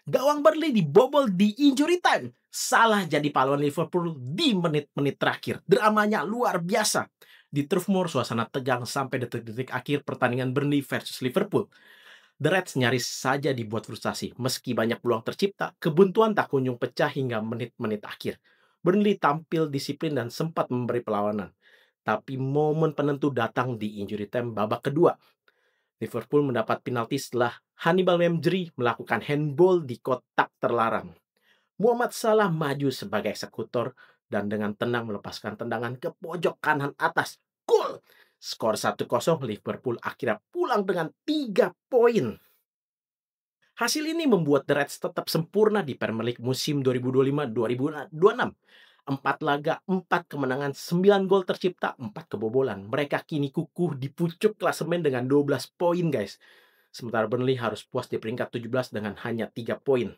Gawang Burnley dibobol di injury time. Salah jadi pahlawan Liverpool di menit-menit terakhir. Dramanya luar biasa. Di Turf Moor, suasana tegang sampai detik-detik akhir pertandingan Burnley versus Liverpool. The Reds nyaris saja dibuat frustasi. Meski banyak peluang tercipta, kebuntuan tak kunjung pecah hingga menit-menit akhir. Burnley tampil disiplin dan sempat memberi perlawanan. Tapi momen penentu datang di injury time babak kedua. Liverpool mendapat penalti setelah Hannibal Mejbri melakukan handball di kotak terlarang. Muhammad Salah maju sebagai eksekutor dan dengan tenang melepaskan tendangan ke pojok kanan atas. Gol! Skor 1-0, Liverpool akhirnya pulang dengan 3 poin. Hasil ini membuat The Reds tetap sempurna di Premier League musim 2025-2026. 4 laga, 4 kemenangan, 9 gol tercipta, 4 kebobolan. Mereka kini kukuh di pucuk klasemen dengan 12 poin, guys. Sementara Burnley harus puas di peringkat 17 dengan hanya 3 poin.